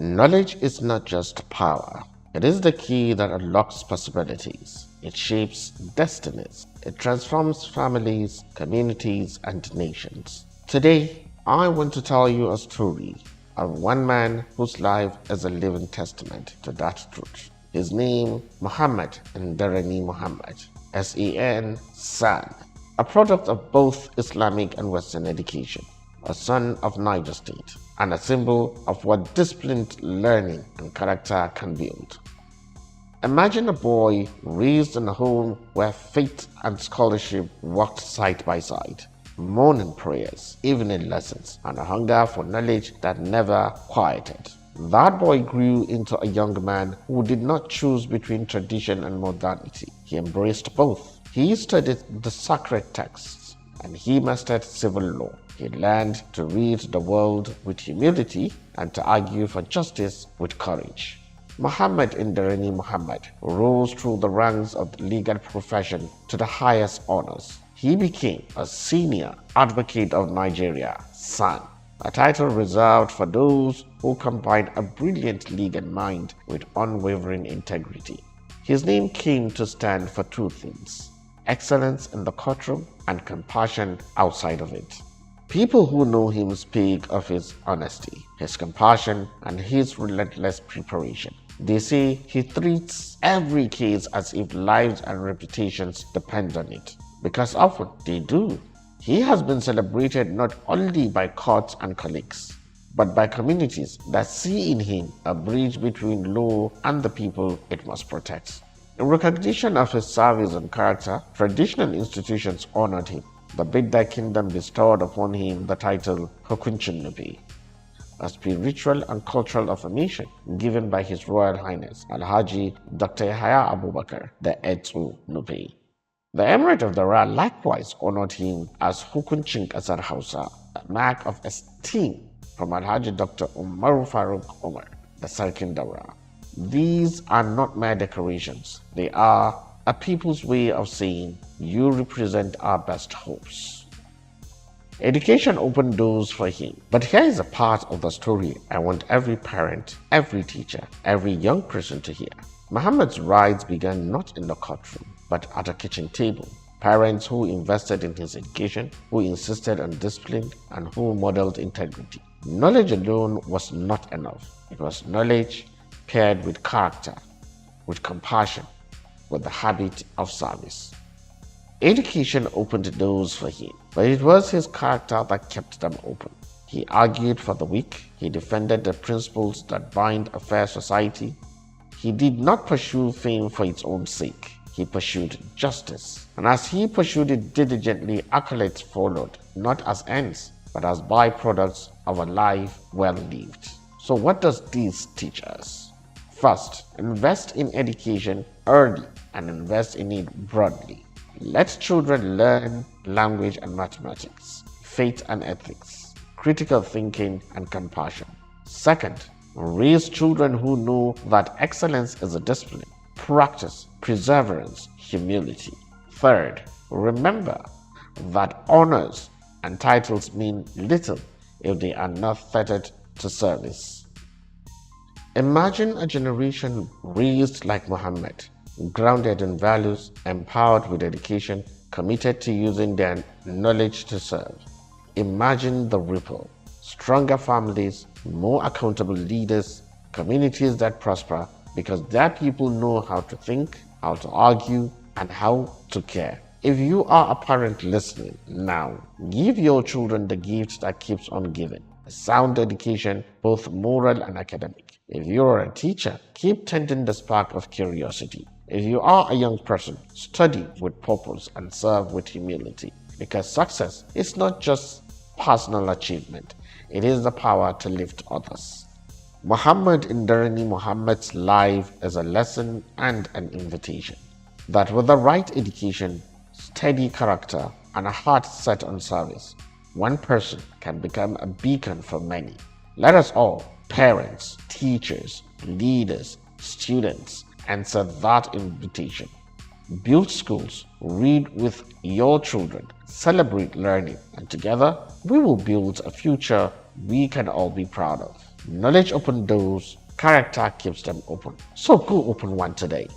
Knowledge is not just power. It is the key that unlocks possibilities. It shapes destinies. It transforms families, communities, and nations. Today, I want to tell you a story of one man whose life is a living testament to that truth. His name, Muhammad Indarani Muhammad, San, a product of both Islamic and Western education, a son of Niger State, and a symbol of what disciplined learning and character can build. Imagine a boy raised in a home where faith and scholarship walked side by side, morning prayers, evening lessons, and a hunger for knowledge that never quieted. That boy grew into a young man who did not choose between tradition and modernity. He embraced both. He studied the sacred texts and he mastered civil law. He learned to read the world with humility and to argue for justice with courage. Muhammad Indarani Muhammad rose through the ranks of the legal profession to the highest honors. He became a senior advocate of Nigeria, SAN, a title reserved for those who combine a brilliant legal mind with unwavering integrity. His name came to stand for two things: excellence in the courtroom and compassion outside of it. People who know him speak of his honesty, his compassion, and his relentless preparation. They say he treats every case as if lives and reputations depend on it, because often they do. He has been celebrated not only by courts and colleagues, but by communities that see in him a bridge between law and the people it must protect. In recognition of his service and character, traditional institutions honored him. The Bidda Kingdom bestowed upon him the title Hukuncin Nubi, a spiritual and cultural affirmation given by His Royal Highness Alhaji Dr. Yahya Abubakar the Etu Nubi. The Emirate of Dara likewise honored him as Hukuncin Kasar Hausa, a mark of esteem from Alhaji Dr. Umaru Farooq Umar, the Sarkin Dara. These are not mere decorations, they are a people's way of saying, "You represent our best hopes." Education opened doors for him. But here is a part of the story I want every parent, every teacher, every young person to hear. Muhammad's rise began not in the courtroom, but at a kitchen table. Parents who invested in his education, who insisted on discipline, and who modeled integrity. Knowledge alone was not enough. It was knowledge paired with character, with compassion, with the habit of service. Education opened doors for him, but it was his character that kept them open. He argued for the weak. He defended the principles that bind a fair society. He did not pursue fame for its own sake. He pursued justice. And as he pursued it diligently, accolades followed, not as ends, but as byproducts of a life well lived. So what does this teach us? First, invest in education early and invest in it broadly. Let children learn language and mathematics, faith and ethics, critical thinking and compassion. Second, raise children who know that excellence is a discipline, practice, perseverance, humility. Third, remember that honors and titles mean little if they are not tethered to service. Imagine a generation raised like Muhammad, grounded in values, empowered with education, committed to using their knowledge to serve. Imagine the ripple: stronger families, more accountable leaders, communities that prosper because their people know how to think, how to argue, and how to care. If you are a parent listening now, give your children the gift that keeps on giving: a sound education, both moral and academic. If you are a teacher, keep tending the spark of curiosity. If you are a young person, study with purpose and serve with humility, because success is not just personal achievement, it is the power to lift others. Muhammad Indarani Muhammad's life is a lesson and an invitation that with the right education, steady character, and a heart set on service, one person can become a beacon for many. Let us all, parents, teachers, leaders, students, answer that invitation. Build schools, read with your children, celebrate learning, and together we will build a future we can all be proud of. Knowledge opens doors, character keeps them open. So go open one today.